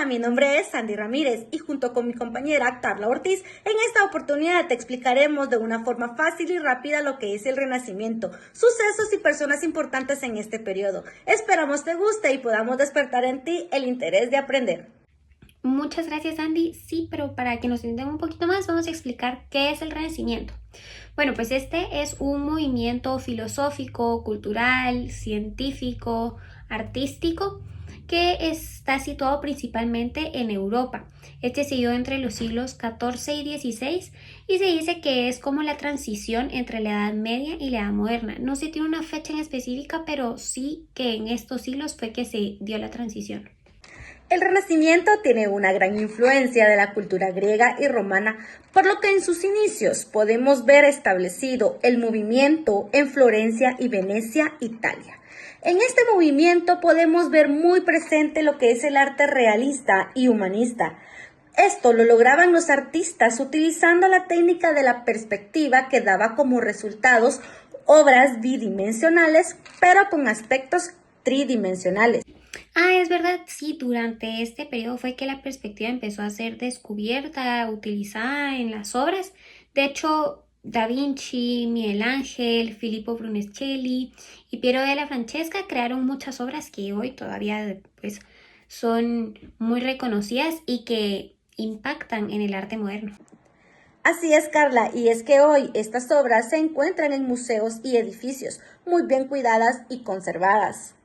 mi nombre es Sandy Ramírez y junto con mi compañera Carla Ortiz, en esta oportunidad te explicaremos de una forma fácil y rápida lo que es el Renacimiento, sucesos y personas importantes en este periodo. Esperamos te guste y podamos despertar en ti el interés de aprender. Muchas gracias, Andy. Sí, pero para que nos entiendan un poquito más, vamos a explicar qué es el Renacimiento. Bueno, pues este es un movimiento filosófico, cultural, científico, artístico, que está situado principalmente en Europa. Este se dio entre los siglos XIV y XVI y se dice que es como la transición entre la Edad Media y la Edad Moderna. No se tiene una fecha en específica, pero sí que en estos siglos fue que se dio la transición. El Renacimiento tiene una gran influencia de la cultura griega y romana, por lo que en sus inicios podemos ver establecido el movimiento en Florencia y Venecia, Italia. En este movimiento podemos ver muy presente lo que es el arte realista y humanista. Esto lo lograban los artistas utilizando la técnica de la perspectiva que daba como resultados obras bidimensionales, pero con aspectos tridimensionales. Es verdad, sí, durante este periodo fue que la perspectiva empezó a ser descubierta, utilizada en las obras. De hecho, Da Vinci, Miguel Ángel, Filippo Brunelleschi y Piero della Francesca crearon muchas obras que hoy todavía pues, son muy reconocidas y que impactan en el arte moderno. Así es, Carla, y es que hoy estas obras se encuentran en museos y edificios muy bien cuidadas y conservadas.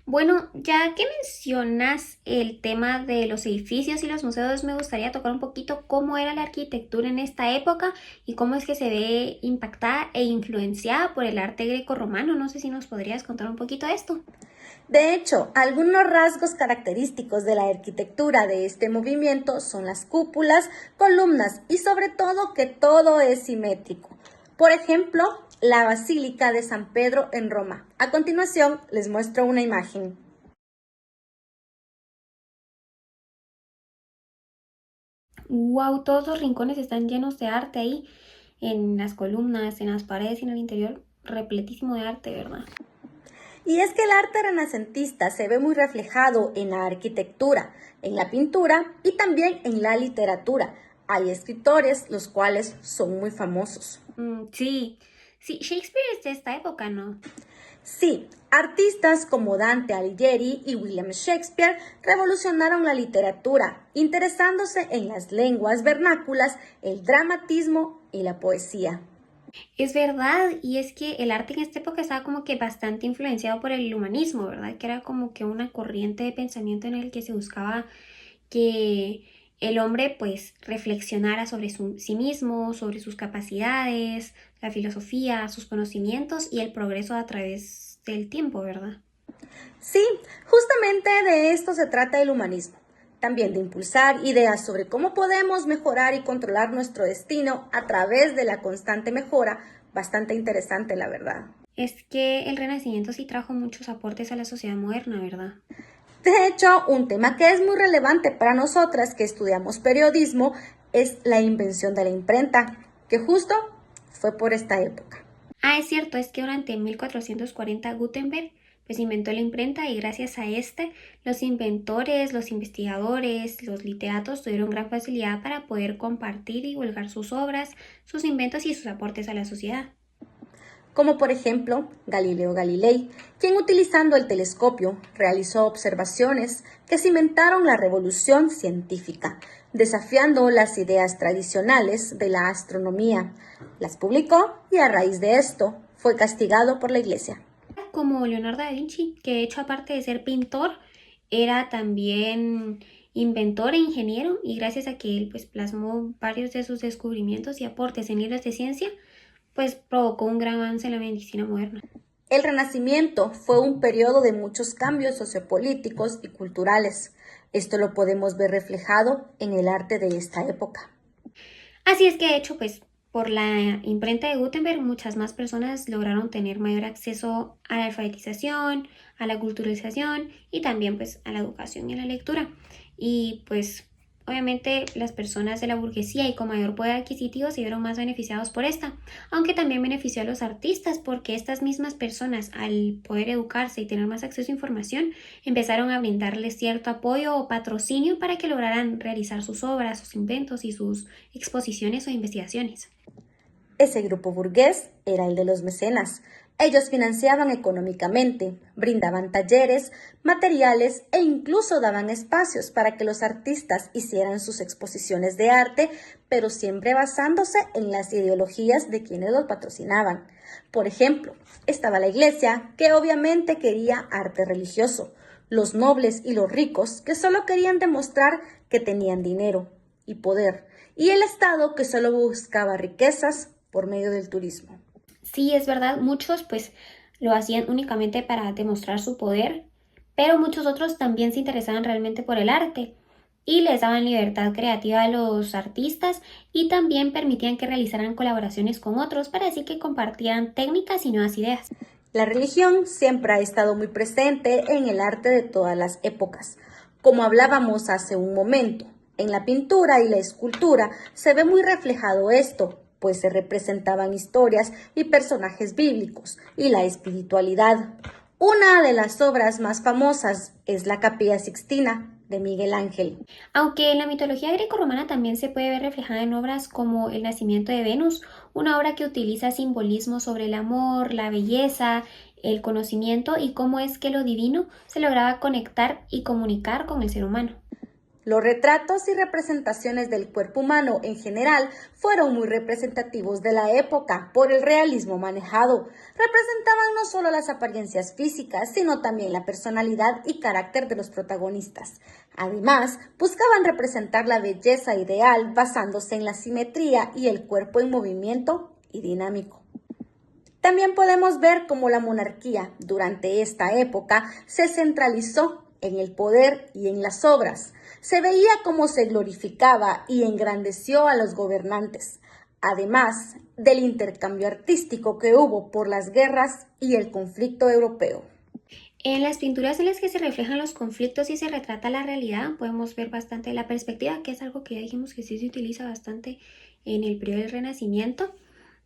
Bueno, ya que mencionas el tema de los edificios y los museos, me gustaría tocar un poquito cómo era la arquitectura en esta época y cómo es que se ve impactada e influenciada por el arte greco-romano. No sé si nos podrías contar un poquito de esto. De hecho, algunos rasgos característicos de la arquitectura de este movimiento son las cúpulas, columnas y sobre todo que todo es simétrico. Por ejemplo, la Basílica de San Pedro en Roma. A continuación, les muestro una imagen. Wow, todos los rincones están llenos de arte ahí, en las columnas, en las paredes y en el interior, repletísimo de arte, ¿verdad? Y es que el arte renacentista se ve muy reflejado en la arquitectura, en la pintura y también en la literatura. Hay escritores los cuales son muy famosos. Sí, sí, Shakespeare es de esta época, ¿no? Sí, artistas como Dante Alighieri y William Shakespeare revolucionaron la literatura, interesándose en las lenguas vernáculas, el dramatismo y la poesía. Es verdad, y es que el arte en esta época estaba como que bastante influenciado por el humanismo, ¿verdad? Que era como que una corriente de pensamiento en el que se buscaba que el hombre pues reflexionara sobre sí mismo, sobre sus capacidades, la filosofía, sus conocimientos y el progreso a través del tiempo, ¿verdad? Sí, justamente de esto se trata el humanismo. También de impulsar ideas sobre cómo podemos mejorar y controlar nuestro destino a través de la constante mejora, bastante interesante la verdad. Es que el Renacimiento sí trajo muchos aportes a la sociedad moderna, ¿verdad? De hecho, un tema que es muy relevante para nosotras que estudiamos periodismo es la invención de la imprenta, que justo fue por esta época. Es cierto, es que durante 1440 Gutenberg pues inventó la imprenta y gracias a los inventores, los investigadores, los literatos tuvieron gran facilidad para poder compartir y divulgar sus obras, sus inventos y sus aportes a la sociedad. Como por ejemplo Galileo Galilei, quien utilizando el telescopio realizó observaciones que cimentaron la revolución científica, desafiando las ideas tradicionales de la astronomía. Las publicó y a raíz de esto fue castigado por la Iglesia. Como Leonardo da Vinci, que de hecho aparte de ser pintor, era también inventor e ingeniero y gracias a que él pues plasmó varios de sus descubrimientos y aportes en libros de ciencia, pues provocó un gran avance en la medicina moderna. El Renacimiento fue un periodo de muchos cambios sociopolíticos y culturales. Esto lo podemos ver reflejado en el arte de esta época. Así es que de hecho, pues por la imprenta de Gutenberg, muchas más personas lograron tener mayor acceso a la alfabetización, a la culturalización y también pues a la educación y a la lectura. Y pues Obviamente las personas de la burguesía y con mayor poder adquisitivo se vieron más beneficiados por esta, aunque también benefició a los artistas porque estas mismas personas, al poder educarse y tener más acceso a información, empezaron a brindarles cierto apoyo o patrocinio para que lograran realizar sus obras, sus inventos y sus exposiciones o investigaciones. Ese grupo burgués era el de los mecenas. Ellos financiaban económicamente, brindaban talleres, materiales e incluso daban espacios para que los artistas hicieran sus exposiciones de arte, pero siempre basándose en las ideologías de quienes los patrocinaban. Por ejemplo, estaba la iglesia, que obviamente quería arte religioso, los nobles y los ricos, que solo querían demostrar que tenían dinero y poder, y el Estado, que solo buscaba riquezas por medio del turismo. Sí, es verdad, muchos pues lo hacían únicamente para demostrar su poder, pero muchos otros también se interesaban realmente por el arte y les daban libertad creativa a los artistas y también permitían que realizaran colaboraciones con otros para así que compartieran técnicas y nuevas ideas. La religión siempre ha estado muy presente en el arte de todas las épocas. Como hablábamos hace un momento, en la pintura y la escultura se ve muy reflejado esto, pues se representaban historias y personajes bíblicos y la espiritualidad. Una de las obras más famosas es la Capilla Sixtina de Miguel Ángel. Aunque en la mitología grecorromana también se puede ver reflejada en obras como El nacimiento de Venus, una obra que utiliza simbolismo sobre el amor, la belleza, el conocimiento y cómo es que lo divino se lograba conectar y comunicar con el ser humano. Los retratos y representaciones del cuerpo humano en general fueron muy representativos de la época por el realismo manejado. Representaban no solo las apariencias físicas, sino también la personalidad y carácter de los protagonistas. Además, buscaban representar la belleza ideal basándose en la simetría y el cuerpo en movimiento y dinámico. También podemos ver cómo la monarquía durante esta época se centralizó en el poder y en las obras. Se veía cómo se glorificaba y engrandeció a los gobernantes, además del intercambio artístico que hubo por las guerras y el conflicto europeo. En las pinturas en las que se reflejan los conflictos y se retrata la realidad, podemos ver bastante la perspectiva, que es algo que ya dijimos que sí se utiliza bastante en el periodo del Renacimiento.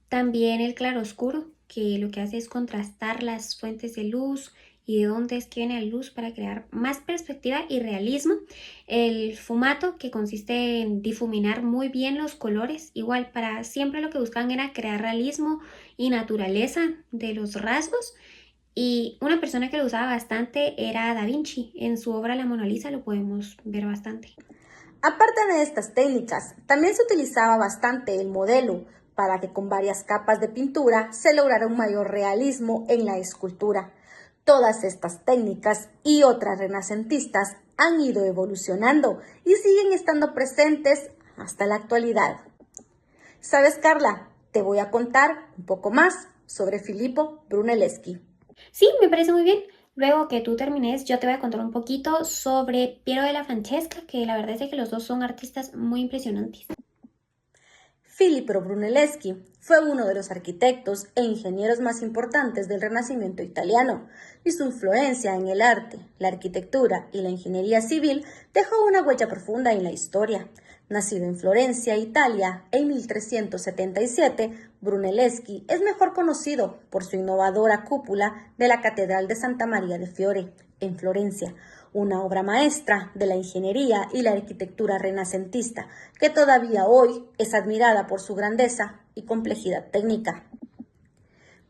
También el claroscuro, que lo que hace es contrastar las fuentes de luz y de dónde es que viene la luz para crear más perspectiva y realismo. El fumato, que consiste en difuminar muy bien los colores, igual para siempre lo que buscaban era crear realismo y naturaleza de los rasgos. Y una persona que lo usaba bastante era Da Vinci. En su obra La Mona Lisa lo podemos ver bastante. Aparte de estas técnicas, también se utilizaba bastante el modelo para que con varias capas de pintura se lograra un mayor realismo en la escultura. Todas estas técnicas y otras renacentistas han ido evolucionando y siguen estando presentes hasta la actualidad. ¿Sabes, Carla? Te voy a contar un poco más sobre Filippo Brunelleschi. Sí, me parece muy bien. Luego que tú termines, yo te voy a contar un poquito sobre Piero della Francesca, que la verdad es que los dos son artistas muy impresionantes. Filippo Brunelleschi fue uno de los arquitectos e ingenieros más importantes del Renacimiento italiano, y su influencia en el arte, la arquitectura y la ingeniería civil dejó una huella profunda en la historia. Nacido en Florencia, Italia, en 1377, Brunelleschi es mejor conocido por su innovadora cúpula de la Catedral de Santa María de Fiore, en Florencia, una obra maestra de la ingeniería y la arquitectura renacentista, que todavía hoy es admirada por su grandeza y complejidad técnica.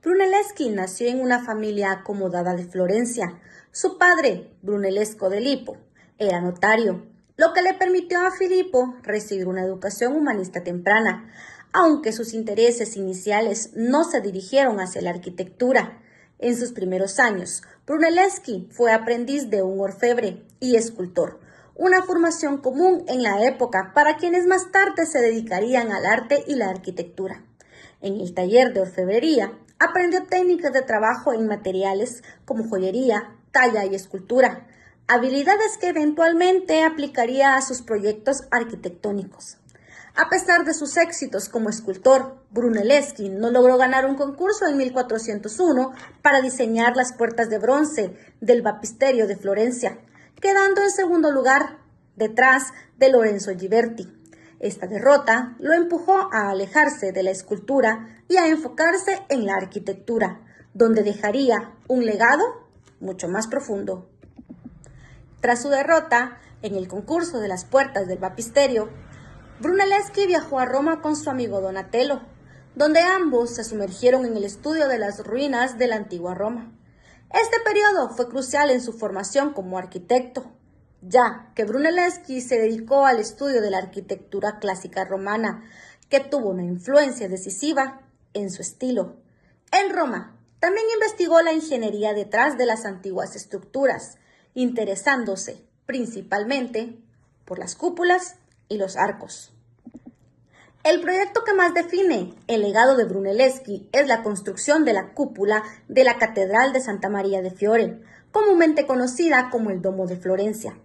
Brunelleschi nació en una familia acomodada de Florencia. Su padre, Brunellesco de Lipo, era notario, lo que le permitió a Filippo recibir una educación humanista temprana, aunque sus intereses iniciales no se dirigieron hacia la arquitectura. En sus primeros años, Brunelleschi fue aprendiz de un orfebre y escultor, una formación común en la época para quienes más tarde se dedicarían al arte y la arquitectura. En el taller de orfebrería, aprendió técnicas de trabajo en materiales como joyería, talla y escultura, habilidades que eventualmente aplicaría a sus proyectos arquitectónicos. A pesar de sus éxitos como escultor, Brunelleschi no logró ganar un concurso en 1401 para diseñar las puertas de bronce del Baptisterio de Florencia, quedando en segundo lugar detrás de Lorenzo Ghiberti. Esta derrota lo empujó a alejarse de la escultura y a enfocarse en la arquitectura, donde dejaría un legado mucho más profundo. Tras su derrota en el concurso de las puertas del Bapisterio, Brunelleschi viajó a Roma con su amigo Donatello, donde ambos se sumergieron en el estudio de las ruinas de la antigua Roma. Este periodo fue crucial en su formación como arquitecto, ya que Brunelleschi se dedicó al estudio de la arquitectura clásica romana, que tuvo una influencia decisiva en su estilo. En Roma, también investigó la ingeniería detrás de las antiguas estructuras, interesándose principalmente por las cúpulas y los arcos. El proyecto que más define el legado de Brunelleschi es la construcción de la cúpula de la Catedral de Santa María de Fiore, comúnmente conocida como el Domo de Florencia.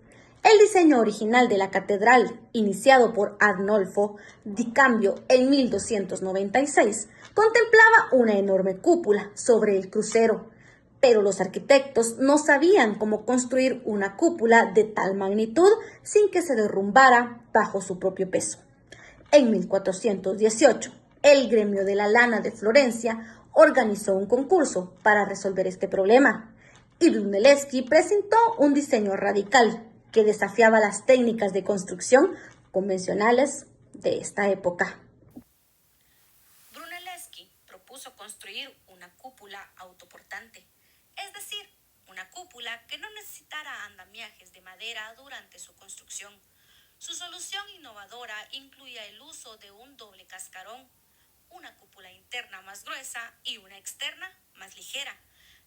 El diseño original de la catedral, iniciado por Arnolfo di Cambio en 1296, contemplaba una enorme cúpula sobre el crucero, pero los arquitectos no sabían cómo construir una cúpula de tal magnitud sin que se derrumbara bajo su propio peso. En 1418, el gremio de la lana de Florencia organizó un concurso para resolver este problema, y Brunelleschi presentó un diseño radical que desafiaba las técnicas de construcción convencionales de esta época. Brunelleschi propuso construir una cúpula autoportante, es decir, una cúpula que no necesitara andamiajes de madera durante su construcción. Su solución innovadora incluía el uso de un doble cascarón, una cúpula interna más gruesa y una externa más ligera,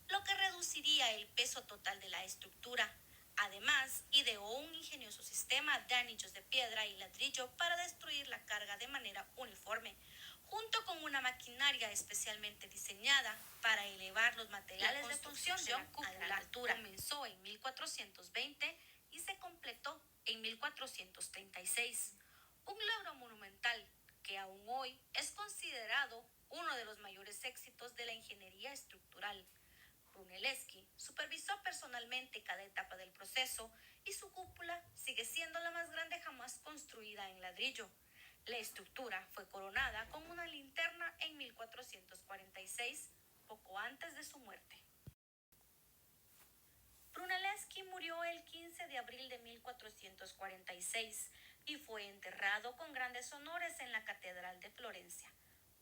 lo que reduciría el peso total de la estructura. Además, ideó un ingenioso sistema de anillos de piedra y ladrillo para destruir la carga de manera uniforme, junto con una maquinaria especialmente diseñada para elevar los materiales de construcción de la cúpula a la altura. Comenzó en 1420 y se completó en 1436, un logro monumental que aún hoy es considerado uno de los mayores éxitos de la ingeniería estructural. Brunelleschi supervisó personalmente cada etapa del proceso y su cúpula sigue siendo la más grande jamás construida en ladrillo. La estructura fue coronada con una linterna en 1446, poco antes de su muerte. Brunelleschi murió el 15 de abril de 1446 y fue enterrado con grandes honores en la Catedral de Florencia,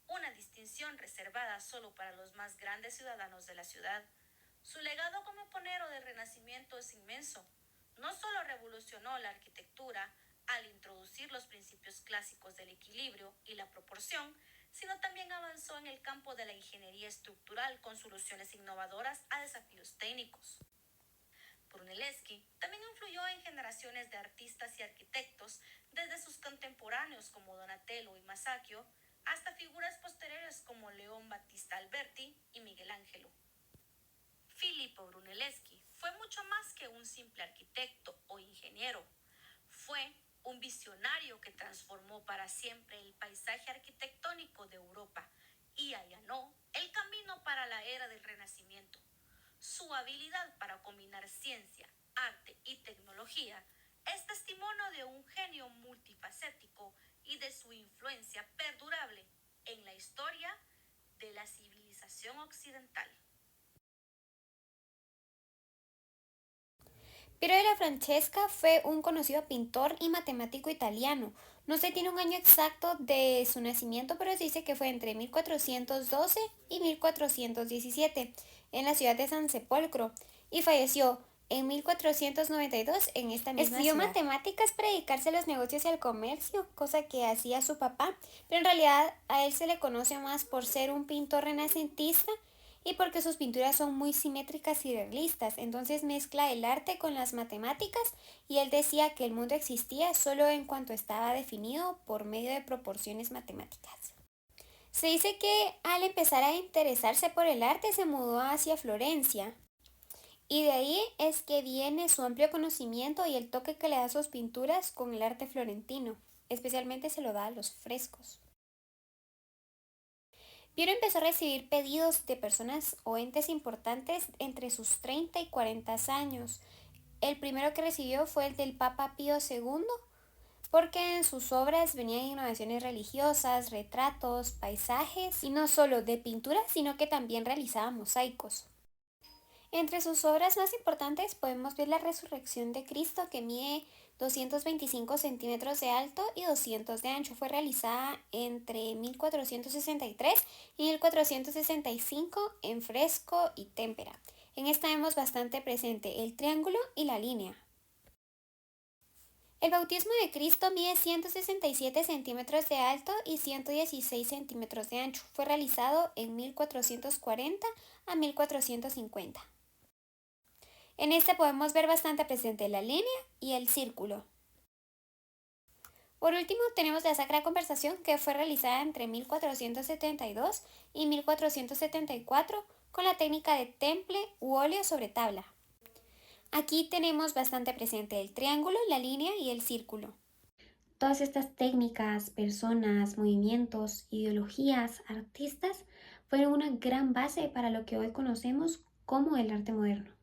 una distinción reservada solo para los más grandes ciudadanos de la ciudad. Su legado como pionero del Renacimiento es inmenso. No solo revolucionó la arquitectura al introducir los principios clásicos del equilibrio y la proporción, sino también avanzó en el campo de la ingeniería estructural con soluciones innovadoras a desafíos técnicos. Brunelleschi también influyó en generaciones de artistas y arquitectos, desde sus contemporáneos como Donatello y Masaccio, hasta figuras posteriores como León Battista Alberti y Miguel Ángelo. Filippo Brunelleschi fue mucho más que un simple arquitecto o ingeniero. Fue un visionario que transformó para siempre el paisaje arquitectónico de Europa y allanó el camino para la era del Renacimiento. Su habilidad para combinar ciencia, arte y tecnología es testimonio de un genio multifacético y de su influencia perdurable en la historia de la civilización occidental. Piero della Francesca fue un conocido pintor y matemático italiano. No se tiene un año exacto de su nacimiento, pero se dice que fue entre 1412 y 1417 en la ciudad de San Sepolcro y falleció en 1492 en esta misma ciudad. Estudió matemáticas para dedicarse a los negocios y al comercio, cosa que hacía su papá, pero en realidad a él se le conoce más por ser un pintor renacentista y porque sus pinturas son muy simétricas y realistas. Entonces mezcla el arte con las matemáticas y él decía que el mundo existía solo en cuanto estaba definido por medio de proporciones matemáticas. Se dice que al empezar a interesarse por el arte se mudó hacia Florencia y de ahí es que viene su amplio conocimiento y el toque que le da a sus pinturas con el arte florentino, especialmente se lo da a los frescos. Piero empezó a recibir pedidos de personas o entes importantes entre sus 30 y 40 años el primero que recibió fue el del Papa Pío II, porque en sus obras venían innovaciones religiosas, retratos, paisajes, y no solo de pintura, sino que también realizaba mosaicos. Entre sus obras más importantes podemos ver la Resurrección de Cristo, que mide 225 centímetros de alto y 200 de ancho. Fue realizada entre 1463 y 1465 en fresco y témpera. En esta vemos bastante presente el triángulo y la línea. El bautismo de Cristo mide 167 centímetros de alto y 116 centímetros de ancho. Fue realizado en 1440 a 1450. En este podemos ver bastante presente la línea y el círculo. Por último, tenemos la Sacra Conversación, que fue realizada entre 1472 y 1474 con la técnica de temple u óleo sobre tabla. Aquí tenemos bastante presente el triángulo, la línea y el círculo. Todas estas técnicas, personas, movimientos, ideologías, artistas fueron una gran base para lo que hoy conocemos como el arte moderno.